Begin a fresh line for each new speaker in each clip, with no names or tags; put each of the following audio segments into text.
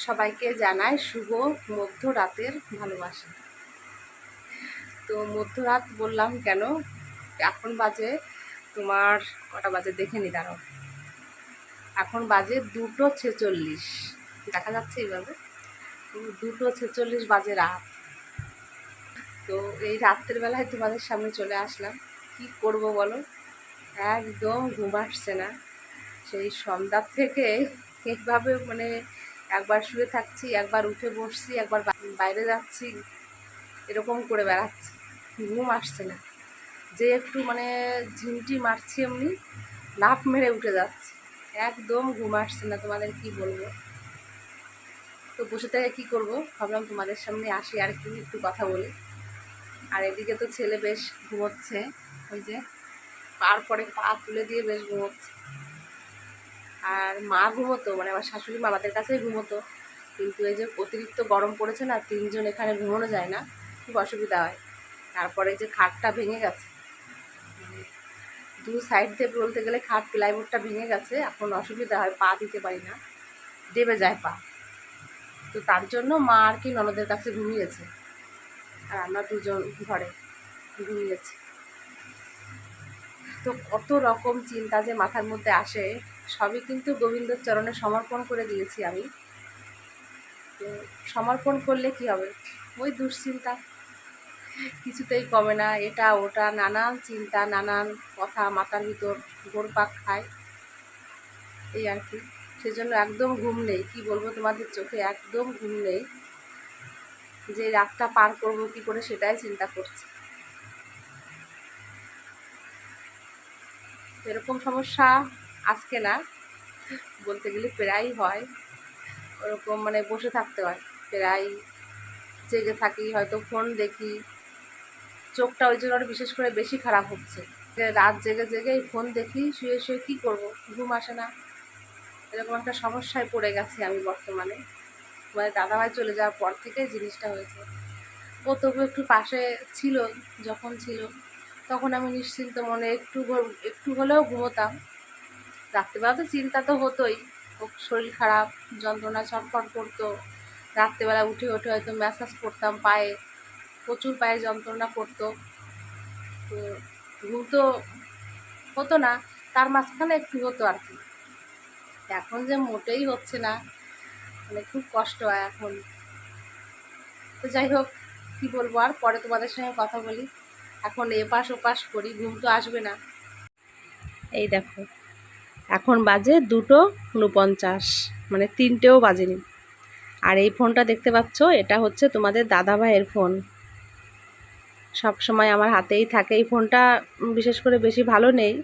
সবাইকে জানাই শুভ মধ্যরাতের ভালোবাসা। তো মধ্যরাত বললাম কেন, এখন বাজে তোমার কটা বাজে দেখে নি, দাঁড়াও। এখন বাজে 2:46, দেখা যাচ্ছে এইভাবে। 2:46 বাজে রাত। তো এই রাত্রের বেলায় তোমাদের সামনে চলে আসলাম। কি করব বলো, একদম ঘুম আসছে না। সেই সন্ধ্যার থেকে এইভাবে মানে একবার শুয়ে থাকছি, একবার উঠে বসছি, একবার বাইরে যাচ্ছি, এরকম করে বেড়াচ্ছি, ঘুম আসছে না। যে একটু মানে ঝিমটি মারছি এমনি লাফ মেরে উঠে যাচ্ছি, একদম ঘুম আসছে না, তোমাদের কি বলবো। তো বসে থেকে কী করবো, ভাবলাম তোমাদের সামনে আসি আর কি, একটু কথা বলি। আর এদিকে তো ছেলে বেশ ঘুমোচ্ছে, ওই যে পার পরে পা তুলে দিয়ে বেশ ঘুমোচ্ছে। আর মা ঘুমোতো, মানে আমার শাশুড়ি মা আমাদের কাছেই ঘুমোতো, কিন্তু এই যে অতিরিক্ত গরম পড়েছে না, 3জন এখানে ঘুমোনো যায় না, খুব অসুবিধা হয়। তারপরে যে খাটটা ভেঙে গেছে, দু সাইড দিয়ে বলতে গেলে খাট প্লাইবোর্ডটা ভেঙে গেছে, এখন অসুবিধা হয়, পা দিতে পারি না, দেবে যায় পা। তো তার জন্য মা আর কি ননদের কাছে ঘুমিয়েছে, আর আমরা দুজন ঘরে ঘুমিয়েছি। তো কত রকম চিন্তা যে মাথার মধ্যে আসে, সবই কিন্তু গোবিন্দর চরণে সমর্পণ করে দিয়েছি আমি। তো সমর্পণ করলে কি হবে, ওই দুশ্চিন্তা কিছুতেই কমে না, এটা ওটা নানান চিন্তা, নানান কথা মাথার ভিতর ঘুরপাক খায়, এই আর কি। সেজন্য একদম ঘুম নেই, কি বলবো তোমাদের, চোখে একদম ঘুম নেই, যে রাতটা পার করব কি করে সেটাই চিন্তা করছি। এরকম সমস্যা আজকে না, বলতে গেলে প্রায়ই হয়, ওরকম মানে বসে থাকতে হয়, প্রায় জেগে থাকি, হয়তো ফোন দেখি, চোখটা ওই জন্য বিশেষ করে বেশি খারাপ হচ্ছে, রাত জেগে জেগে এই ফোন দেখি, শুয়ে শুয়ে কী করবো, ঘুম আসে না, এরকম একটা সমস্যায় পড়ে গেছি আমি বর্তমানে। মানে দাদাভাই চলে যাওয়ার পর থেকে জিনিসটা হয়েছে। ও তবু একটু পাশে ছিল, যখন ছিল তখন আমি নিশ্চিন্ত মনে একটু হলেও ঘুমোতাম। রাত্রেবেলা তো চিন্তা তো হতোই, ও শরীর খারাপ, যন্ত্রণা ছটফট করতো, রাত্রেবেলা উঠে উঠে হয়তো ম্যাসাজ করতাম পায়ে, প্রচুর পায়ে যন্ত্রণা করতো, তো ঘুম তো হতো না, তার মাঝখানে একটু হতো আর কি। এখন যে মোটেই হচ্ছে না, মানে খুব কষ্ট হয় এখন। তো যাই হোক, কী বলবো আর, পরে তোমাদের সঙ্গে কথা বলি। এখন এপাশ ওপাশ করি, ঘুম তো আসবে না। এই দেখো, এখন বাজে 2:49, মানে 3টেও বাজেনি। আর এই ফোনটা দেখতে পাচ্ছ, এটা হচ্ছে তোমাদের দাদাভাইয়ের ফোন, সব সময় আমার হাতেই থাকে। এই ফোনটা বিশেষ করে বেশি ভালো নেই,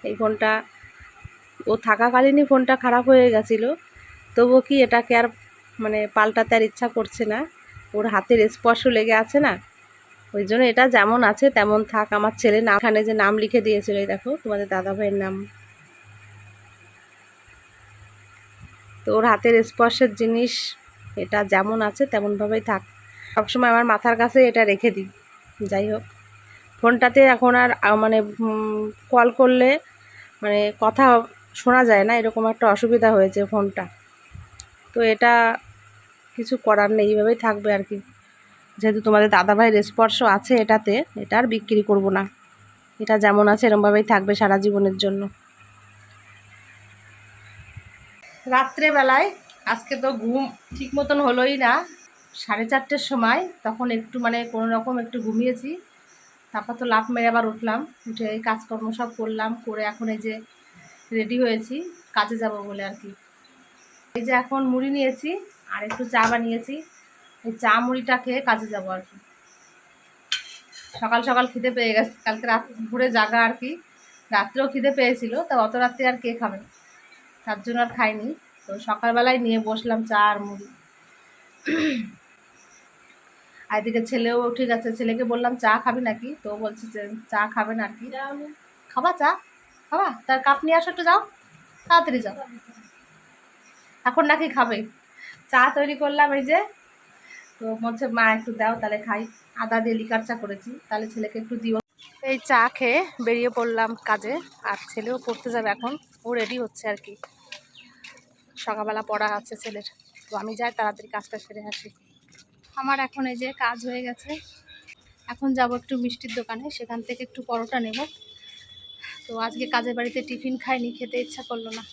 এই ফোনটা ও থাকাকালীনই ফোনটা খারাপ হয়ে গেছিলো, তবুও কি এটাকে আর মানে পাল্টাতে আর ইচ্ছা করছে না, ওর হাতের স্পর্শ লেগে আছে না, ওই জন্য এটা যেমন আছে তেমন থাক। আমার ছেলে না এখানে যে নাম লিখে দিয়েছিল, এই দেখো তোমাদের দাদাভাইয়ের নাম, তো ওর হাতের স্পর্শের জিনিস এটা যেমন আছে তেমনভাবেই থাক, সবসময় আমার মাথার কাছে এটা রেখে দিই। যাই হোক, ফোনটাতে এখন আর মানে কল করলে মানে কথা শোনা যায় না, এরকম একটা অসুবিধা হয়েছে ফোনটা। তো এটা কিছু করার নেই, এইভাবেই থাকবে আর কি, যেহেতু তোমাদের দাদাভাইয়ের স্পর্শ আছে এটাতে, এটা আর বিক্রি করব না, এটা যেমন আছে এরকমভাবেই থাকবে সারা জীবনের জন্য। রাত্রেবেলায় আজকে তো ঘুম ঠিক মতন হলোই না, 4:30-র সময় তখন একটু মানে কোনো রকম একটু ঘুমিয়েছি, তারপর তো লাফ মেরে আবার উঠলাম, উঠে এই কাজকর্ম সব করলাম, করে এখন এই যে রেডি হয়েছি কাজে যাব বলে আর কি। এই যে এখন মুড়ি নিয়েছি আর একটু চা বানিয়েছি, এই চা মুড়িটা খেয়ে কাজে যাব আর কি। সকাল সকাল খিদে পেয়ে গেছে, কালকে রাত ভোরে জাগা আর কি, রাত্রেও খিদে পেয়েছিল, তা অত রাত্রে আর কে খাবে, তার জন্য আর খাইনি। তো সকালবেলায় নিয়ে বসলাম চা আর মুড়ি। আর এদিকে ছেলেও উঠে গেছে, ছেলেকে বললাম চা খাবি নাকি, তো বলছে যে চা খাবে না আর কি। খাবা চা, খাবা, তার কাপ নিয়ে আসো, একটু যাও, তাড়াতাড়ি যাও, এখন নাকি খাবে। চা তৈরি করলাম এই যে, তো বলছে মা একটু দাও তাহলে খাই, আদা দিয়ে লিকার চা করেছি, তাহলে ছেলেকে একটু দিও। এই চা খেয়ে বেরিয়ে পড়লাম কাজে, আর ছেলেও পড়তে যাবে এখন, ও রেডি হচ্ছে আর কি। সকালবেলা পড়া আছে ছেলের, তো আমি যাই তাড়াতাড়ি কাজটা সেরে আসি। আমার এখন এই যে কাজ হয়ে গেছে, এখন যাব একটু মিষ্টির দোকানে, সেখান থেকে একটু পরোটা নেব। তো আজকে কাজের বাড়িতে টিফিন খাইনি, খেতে ইচ্ছা করলো না,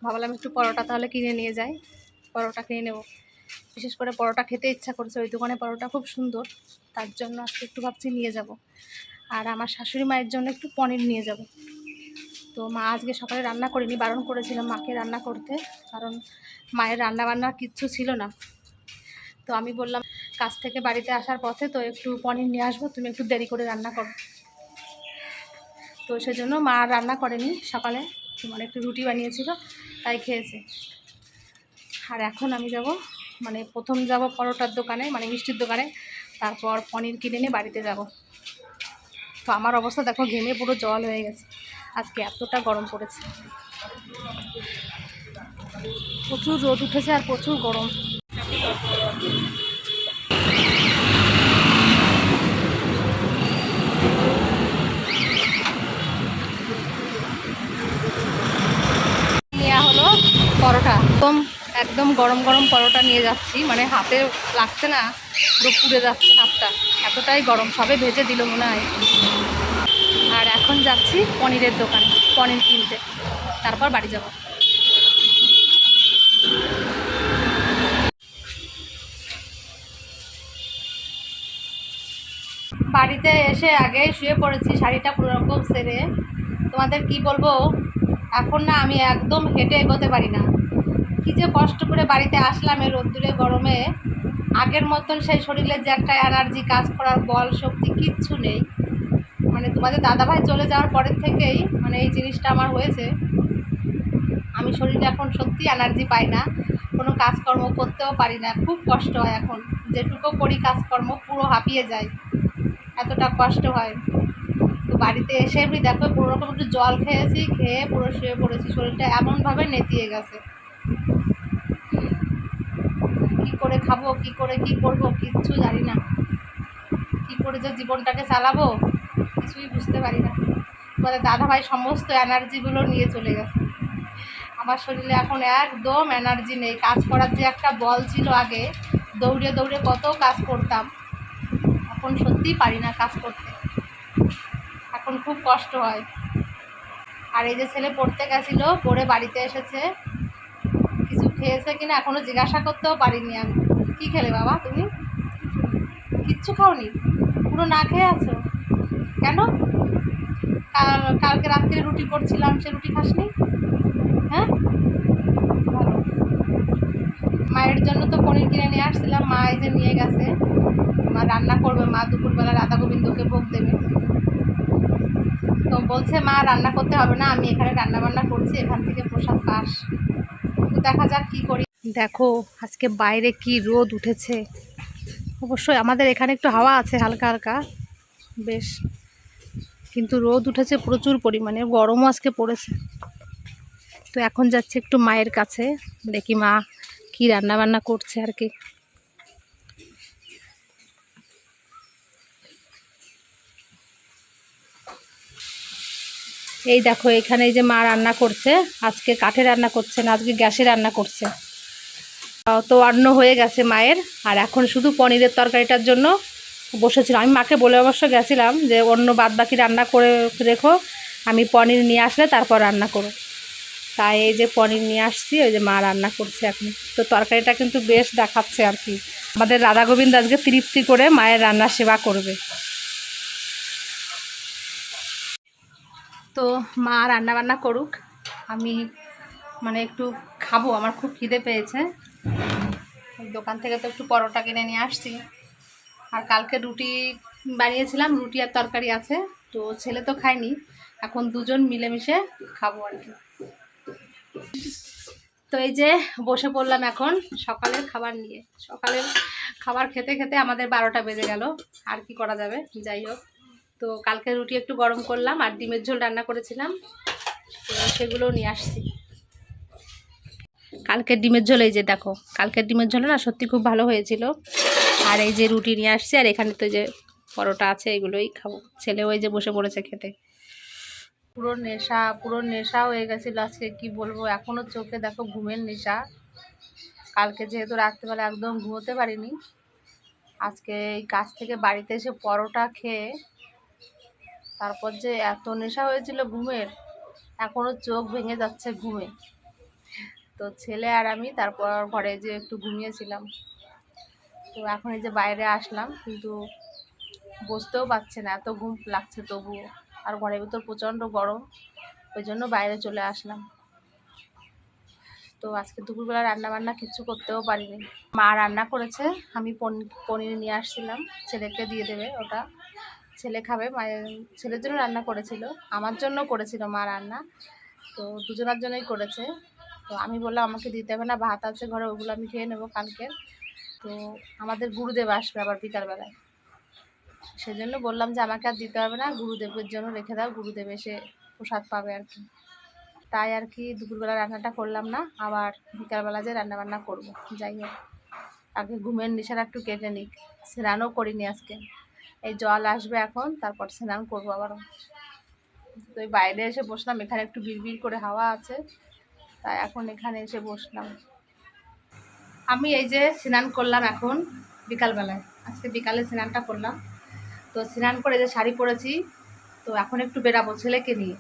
ভাবলাম একটু পরোটা তাহলে কিনে নিয়ে যাই, পরোটা কিনে নেব। বিশেষ করে পরোটা খেতে ইচ্ছা করছে, ওই দোকানে পরোটা খুব সুন্দর, তার জন্য আজকে একটু ভাবছি নিয়ে যাব। আর আমার শাশুড়ি মায়ের জন্য একটু পনির নিয়ে যাব। তো মা আজকে সকালে রান্না করিনি, বারণ করেছিলাম মাকে রান্না করতে, কারণ মায়ের রান্না বান্না কিচ্ছু ছিল না। তো আমি বললাম কাজ থেকে বাড়িতে আসার পথে তো একটু পনির নিয়ে আসবো, তুমি একটু দেরি করে রান্না করো। তো সেজন্য মা রান্না করেনি, সকালে মানে একটু রুটি বানিয়েছিল, তাই খেয়েছে। আর এখন আমি যাব, মানে প্রথম যাব পরোটার দোকানে, মানে মিষ্টির দোকানে, তারপর পনির কিনে নিয়ে বাড়িতে যাব। তো আমার অবস্থা দেখো, ঘেমে পুরো জল হয়ে গেছে, আজকে এতটা গরম পড়েছে, প্রচুর রোদ উঠেছে আর প্রচুর গরম। নেওয়া হলো পরোটা, একদম গরম গরম পরোটা নিয়ে যাচ্ছি, মানে হাতে লাগছে না, পুরো পুড়ে যাচ্ছে হাতটা, এতটাই গরম, সবে ভেজে দিল মনে হয়। আর এখন যাচ্ছি পনিরের দোকানে পনির কিনতে, তারপর বাড়ি যাব। বাড়িতে এসে আগে শুয়ে পড়েছি, শাড়িটা পুরো রকম সেরে, তোমাদের কি বলবো, এখন না আমি একদম হেঁটে এগোতে পারি না, কি যে কষ্ট করে বাড়িতে আসলাম এই রোদ্দুরে গরমে, আগের মতন সেই শরীরের যে একটা এনার্জি, কাজ করার বল শক্তি কিচ্ছু নেই। মানে তোমাদের দাদাভাই চলে যাওয়ার পরের থেকেই মানে এই জিনিসটা আমার হয়েছে, আমি শরীরে এখন সত্যি এনার্জি পাই না, কোনো কাজকর্ম করতেও পারি না, খুব কষ্ট হয় এখন, যেটুকু করি কাজকর্ম পুরো হাঁপিয়ে যায়, এতটা কষ্ট হয়। তো বাড়িতে এসে আমি দেখো পুরো রকম একটু জল খেয়েছি, খেয়ে পুরো শুয়ে পড়েছি, শরীরটা এমনভাবে নেতিয়ে গেছে, কি করে খাবো, কি করে কি করবো কিচ্ছু জানি না, কি করে যে জীবনটাকে চালাবো কিছুই বুঝতে পারি না। তোমাদের দাদাভাই সমস্ত এনার্জিগুলো নিয়ে চলে গেছে, আমার শরীরে এখন একদম এনার্জি নেই, কাজ করার যে একটা বল ছিল আগে, দৌড়ে দৌড়ে কত কাজ করতাম, এখন সত্যিই পারি না কাজ করতে, এখন খুব কষ্ট হয়। আর এই যে ছেলে পড়তে গেছিলো, পড়ে বাড়িতে এসেছে, কিছু খেয়েছে কিনা এখনও জিজ্ঞাসা করতেও পারিনি আমি, কি খেলে বাবা তুমি? কিচ্ছু খাওনি, পুরো না খেয়ে আছো কেন? কালকে রাত্রে রুটি করছিলাম, সে রুটি খাসনি? হ্যাঁ, ভালো। মায়ের জন্য তো পনির কিনে নিয়ে আসছিলাম, মা এই যে নিয়ে গেছে, মা রান্না করবে, মা দুপুরবেলা রাধা গোবিন্দকে ভোগ দেবে, তো বলছে মা রান্না করতে হবে না, আমি এখানে রান্না বান্না করছি, এখান থেকে প্রসাদ পাস, তো দেখা যাক কি করি। দেখো আজকে বাইরে কি রোদ উঠেছে, অবশ্যই আমাদের এখানে একটু হাওয়া আছে হালকা হালকা বেশ, কিন্তু রোদ উঠেছে প্রচুর পরিমাণে, গরমও আজকে পড়েছে। তো এখন যাচ্ছে একটু মায়ের কাছে, দেখি মা কি রান্না বান্না করছে আর কি। এই দেখো এখানে এই যে মা রান্না করছে, আজকে কাঠে রান্না করছে না, আজকে গ্যাসে রান্না করছে। তো অন্ন হয়ে গেছে মায়ের, আর এখন শুধু পনিরের তরকারিটার জন্য বসেছিল। আমি মাকে বলে অবশ্য গেছিলাম যে অন্য বাদ বাকি রান্না করে রেখো, আমি পনির নিয়ে আসলে তারপর রান্না করো, তাই এই যে পনির নিয়ে আসছি, ওই যে মা রান্না করছে এখন। তো তরকারিটা কিন্তু বেশ দেখাচ্ছে আর কি, আমাদের রাধা গোবিন্দ আজকে তৃপ্তি করে মায়ের রান্না সেবা করবে। তো মা রান্না বান্না করুক, আমি মানে একটু খাবো, আমার খুব খিদে পেয়েছে, দোকান থেকে তো একটু পরোটা কিনে নিয়ে আসছি, আর কালকে রুটি বানিয়েছিলাম, রুটি আর তরকারি আছে, তো ছেলে তো খায়নি, এখন দুজন মিলেমিশে খাবো আর কি। তো এই যে বসে পড়লাম এখন সকালের খাবার নিয়ে, সকালের খাবার খেতে খেতে আমাদের 12টা বেজে গেল, আর কি করা যাবে, যাই হোক। তো কালকে রুটি একটু গরম করলাম, আর ডিমের ঝোল রান্না করেছিলাম, তো সেগুলো নিয়ে আসছি। কালকের ডিমের ঝোল এই যে দেখো, কালকের ডিমের ঝোল না সত্যি খুব ভালো হয়েছিল। আর এই যে রুটি নিয়ে আসছি, আর এখানে তো যে পরোটা আছে, এগুলোই খাবো, ছেলে ওই যে বসে পড়েছে খেতে। তো পুরো নেশা হয়ে গেছিল আজকে, কি বলবো, এখনো চোখে দেখো ঘুমের নেশা। কালকে যেহেতু রাত্রেবেলা একদম ঘুমোতে পারিনি, আজকে এই কাজ থেকে বাড়িতে এসে পরোটা খেয়ে তারপর যে এত নেশা হয়েছিল ঘুমের, এখনো চোখ ভেঙে যাচ্ছে ঘুমে। তো ছেলে আর আমি তারপর ঘরে যে একটু ঘুমিয়েছিলাম। তো এখন এই যে বাইরে আসলাম, কিন্তু বসতেও পারছে না, এত ঘুম লাগছে তবুও। আর ঘরের ভিতর প্রচণ্ড গরম, ওই জন্য বাইরে চলে আসলাম। তো আজকে দুপুরবেলা রান্না বান্না কিছু করতেও পারিনি। মা রান্না করেছে, আমি পনির নিয়ে আসছিলাম, ছেলেকে দিয়ে দেবে ওটা, ছেলে খাবে। মায়ের ছেলের জন্য রান্না করেছিল, আমার জন্য করেছিল মা রান্না, তো দুজনের জন্যই করেছে। তো আমি বললাম আমাকে দিতে হবে না, ভাত আছে ঘরে, ওগুলো আমি খেয়ে নেবো কালকে। তো আমাদের গুরুদেব আসবে আবার বিকালবেলায়, সেজন্য বললাম যে আমাকে আর দিতে হবে না, গুরুদেবের জন্য রেখে দাও, গুরুদেব এসে প্রসাদ পাবে আর কি। তাই আর কি দুপুরবেলা রান্নাটা করলাম না, আবার বিকালবেলা যে রান্নাবান্না করবো। যাই হোক, আগে ঘুমের নেশাটা একটু কেটে নিক। স্নানও করিনি আজকে, এই জল আসবে এখন, তারপর স্নান করবো আবারও। তো এই বাইরে এসে বসলাম, এখানে একটু বিড়বিড় করে হাওয়া আছে, তাই এখন এখানে এসে বসলাম। আমি এই যে স্নান করলাম এখন বিকালবেলায়, আজকে বিকালে স্নানটা করলাম। তো স্নান করে যে শাড়ি পরেছি, তো এখন একটু বেরাবো ছেলেকে নিয়ে,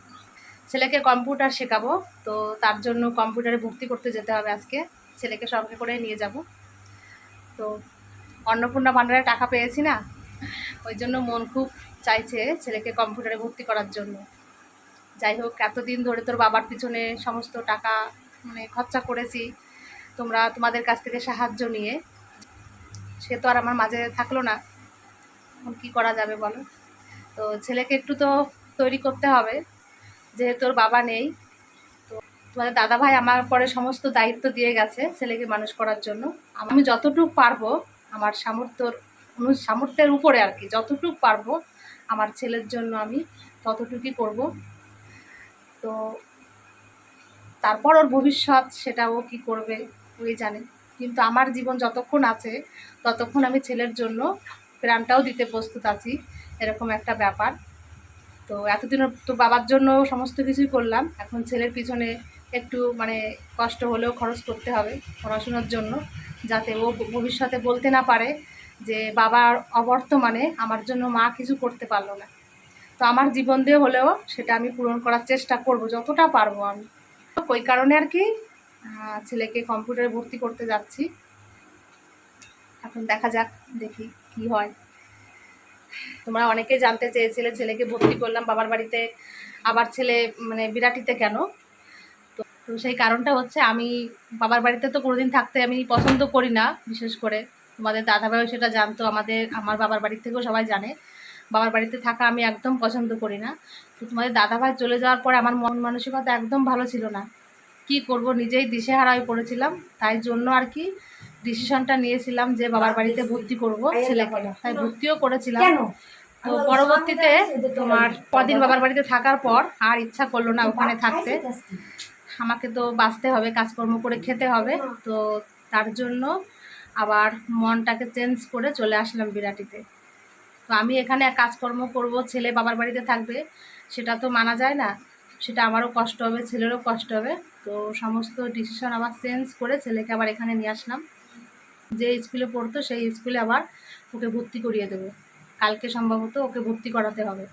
ছেলেকে কম্পিউটার শেখাবো। তো তার জন্য কম্পিউটারে ভর্তি করতে যেতে হবে আজকে, ছেলেকে সঙ্গে করে নিয়ে যাব। তো অন্নপূর্ণা ভান্ডারে টাকা পেয়েছি না, ওই জন্য মন খুব চাইছে ছেলেকে কম্পিউটারে ভর্তি করার জন্য। যাই হোক, এতদিন ধরে তোর বাবার পিছনে সমস্ত টাকা মানে খরচা করেছি তোমাদের কাছ থেকে সাহায্য নিয়ে, সে তো আর আমার মাঝে থাকলো না, এখন কী করা যাবে বলো। তো ছেলেকে একটু তো তৈরি করতে হবে, যেহেতু ওর বাবা নেই। তো তোমাদের দাদাভাই আমার পরে সমস্ত দায়িত্ব দিয়ে গেছে ছেলেকে মানুষ করার জন্য। আমি যতটুকু পারবো, আমার সামর্থ্যের উপরে আর কি, যতটুকু পারবো আমার ছেলের জন্য আমি ততটুকুই করব। তো তারপর ওর ভবিষ্যৎ, সেটা ও কী করবে ওই জানে, কিন্তু আমার জীবন যতক্ষণ আছে ততক্ষণ আমি ছেলের জন্য প্রাণটাও দিতে প্রস্তুত আছি, এরকম একটা ব্যাপার। তো এতদিন তো বাবার জন্য সমস্ত কিছুই করলাম, এখন ছেলের পিছনে একটু মানে কষ্ট হলেও খরচ করতে হবে পড়াশোনার জন্য, যাতে ও ভবিষ্যতে বলতে না পারে যে বাবার অবর্তমানে আমার জন্য মা কিছু করতে পারলো না। তো আমার জীবন দিয়ে হলেও সেটা আমি পূরণ করার চেষ্টা করব যতটা পারবো আমি। ওই কারণে আর কি ছেলেকে কম্পিউটারে ভর্তি করতে যাচ্ছি। এখন দেখা যাক, দেখি কি হয়। তোমরা অনেকেই জানতে চেয়েছিলে ছেলেকে ভর্তি করলাম বাবার বাড়িতে, আবার ছেলে মানে বিরাটিতে কেন। তো সেই কারণটা হচ্ছে, আমি বাবার বাড়িতে তো কোনোদিন থাকতে আমি পছন্দ করি না, বিশেষ করে তোমাদের দাদাভাইও সেটা জানতো, আমার বাবার বাড়ির থেকেও সবাই জানে বাবার বাড়িতে থাকা আমি একদম পছন্দ করি না। তো তোমাদের দাদাভাই চলে যাওয়ার পরে আমার মন মানসিকতা একদম ভালো ছিল না, কি করব নিজেই দিশেহারা হয়ে পড়েছিলাম। তাই জন্য আর কি ডিসিশনটা নিয়েছিলাম যে বাবার বাড়িতে ভর্তি করব ছেলেকে, তাই ভর্তিও করেছিলাম। তো পরবর্তীতে তোমার কদিন বাবার বাড়িতে থাকার পর আর ইচ্ছা করলো না ওখানে থাকতে, আমাকে তো বাঁচতে হবে, কাজকর্ম করে খেতে হবে। তো তার জন্য আবার মনটাকে চেঞ্জ করে চলে আসলাম বিরাটিতে। তো আমি এখানে কাজকর্ম করব, ছেলে বাবার বাড়িতে থাকবে, সেটা তো মানা যায় না, সেটা আমারও কষ্ট হবে, ছেলেরও কষ্ট হবে। তো সমস্ত ডিসিশন আবার চেঞ্জ করে ছেলেকে আবার এখানে নিয়ে আসলাম। যে স্কুলে পড়তো সেই স্কুলে আবার ওকে ভর্তি করিয়ে দেবো, কালকে সম্ভবত ওকে ভর্তি করাতে হবে।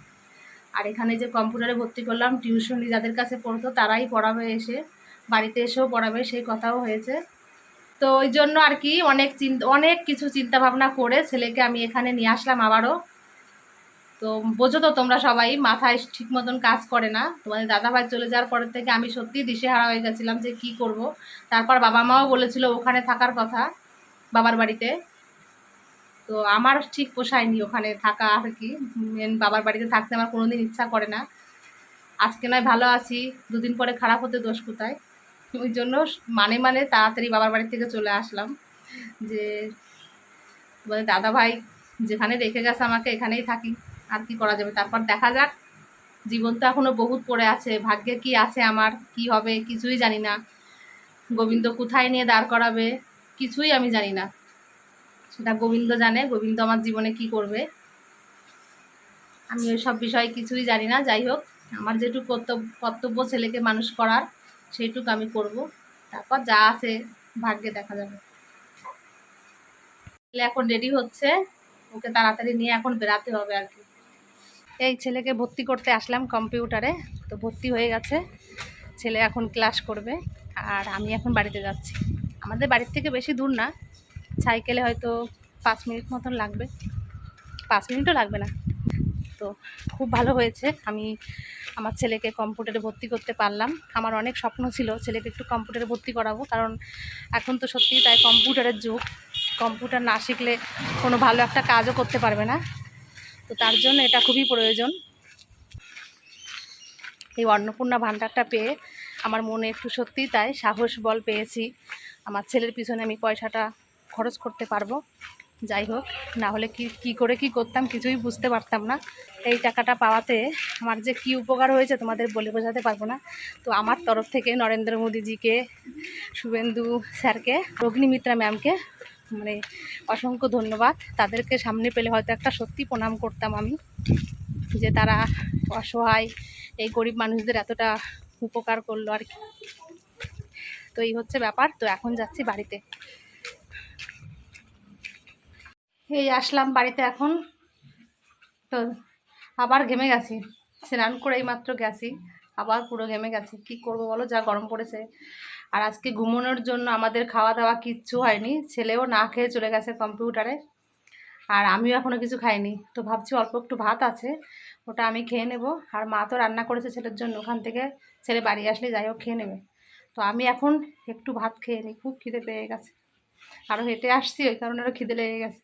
আর এখানে যে কম্পিউটারে ভর্তি করলাম, টিউশনি যাদের কাছে পড়তো তারাই পড়াবে, এসে বাড়িতে এসেও পড়াবে, সেই কথাও হয়েছে। তো ওই জন্য আর কি অনেক কিছু চিন্তা ভাবনা করে ছেলেকে আমি এখানে নিয়ে আসলাম আবারও। তো বোঝো তো তোমরা সবাই, মাথায় ঠিক মতন কাজ করে না। তোমাদের দাদাভাই চলে যাওয়ার পরের থেকে আমি সত্যিই দিশেহারা হয়ে গেছিলাম যে কি করব। তারপর বাবা মাও বলেছিল ওখানে থাকার কথা, বাবার বাড়িতে। তো আমার ঠিক পোষায়নি ওখানে থাকা আর কি, বাবার বাড়িতে থাকতে আমার কোনোদিন ইচ্ছা করে না। আজকে নয় ভালো আছি, দুদিন পরে খারাপ হতে দোষ কোথায়। ওই জন্য মানে তাড়াতাড়ি বাবার বাড়ি থেকে চলে আসলাম, যে তোমাদের দাদাভাই যেখানে রেখে গেছে আমাকে এখানেই থাকি, আর কি করা যাবে। তারপর দেখা যাক, জীবন তো এখনো বহুত পড়ে আছে, ভাগ্যে কি আছে আমার কি হবে কিছুই জানি না, গোবিন্দ কোথায় নিয়ে দাঁড় করাবে কিছুই আমি জানি না, সেটা গোবিন্দ জানে, গোবিন্দ আমার জীবনে কি করবে, আমি ওই সব বিষয়ে কিছুই জানি না। যাই হোক, আমার যেটুকু কর্তব্য ছেলেকে মানুষ করার সেইটুকু আমি করব, তারপর যা আছে ভাগ্যে দেখা যাবে। ছেলে এখন রেডি হচ্ছে, ওকে তাড়াতাড়ি নিয়ে এখন বেরাতে হবে আর কি। এই ছেলেকে ভর্তি করতে আসলাম কম্পিউটারে, তো ভর্তি হয়ে গেছে, ছেলে এখন ক্লাস করবে আর আমি এখন বাড়িতে যাচ্ছি। আমাদের বাড়ির থেকে বেশি দূর না, সাইকেলে হয়তো 5 মিনিট মতন লাগবে, 5 মিনিটও লাগবে না। তো খুব ভালো হয়েছে আমি আমার ছেলেকে কম্পিউটারে ভর্তি করতে পারলাম। আমার অনেক স্বপ্ন ছিল ছেলেকে একটু কম্পিউটারে ভর্তি করাবো, কারণ এখন তো সত্যিই তাই কম্পিউটারের যুগ, কম্পিউটার না শিখলে কোনো ভালো একটা কাজও করতে পারবে না, তো তার জন্য এটা খুবই প্রয়োজন। এই অন্নপূর্ণা ভাণ্ডারটা পেয়ে আমার মনে একটু সত্যিই তাই সাহস বল পেয়েছি, আমার ছেলের পিছনে আমি পয়সাটা খরচ করতে পারবো। যাই হোক, না হলে কি করে কি করতাম কিছুই বুঝতে পারতাম না। এই টাকাটা পাওয়াতে আমার যে কি উপকার হয়েছে তোমাদের বলে বোঝাতে পারবো না। তো আমার তরফ থেকে নরেন্দ্র মোদীজিকে, শুভেন্দু স্যারকে, অগ্নিমিত্রা ম্যামকে মানে অসংখ্য ধন্যবাদ। তাদেরকে সামনে পেলে হয়তো একটা সত্যি প্রণাম করতাম আমি, যে তারা অসহায় এই গরিব মানুষদের এতটা উপকার করলো আর কি। তো এই হচ্ছে ব্যাপার। তো এখন যাচ্ছি বাড়িতে। এই আসলাম বাড়িতে এখন, তো আবার ঘেমে গেছি, স্নান করে এই মাত্র গেছি, আবার পুরো ঘেমে গেছি। কি করব বলো, যা গরম পড়েছে। আর আজকে ঘুমানোর জন্য আমাদের খাওয়া দাওয়া কিচ্ছু হয়নি, ছেলেও না খেয়ে চলে গেছে কম্পিউটারে, আর আমিও এখনও কিছু খাইনি। তো ভাবছি অল্প একটু ভাত আছে, ওটা আমি খেয়ে নেব। আর মা তো রান্না করেছে ছেলের জন্য, ওখান থেকে ছেলে বাড়ি আসলে যাই হোক খেয়ে নেবে। তো আমি এখন একটু ভাত খেয়ে নিই, খুব খিদে পেয়ে গেছে, আরও হেঁটে আসছি ওই কারণে আরও খিদে লেগে গেছে।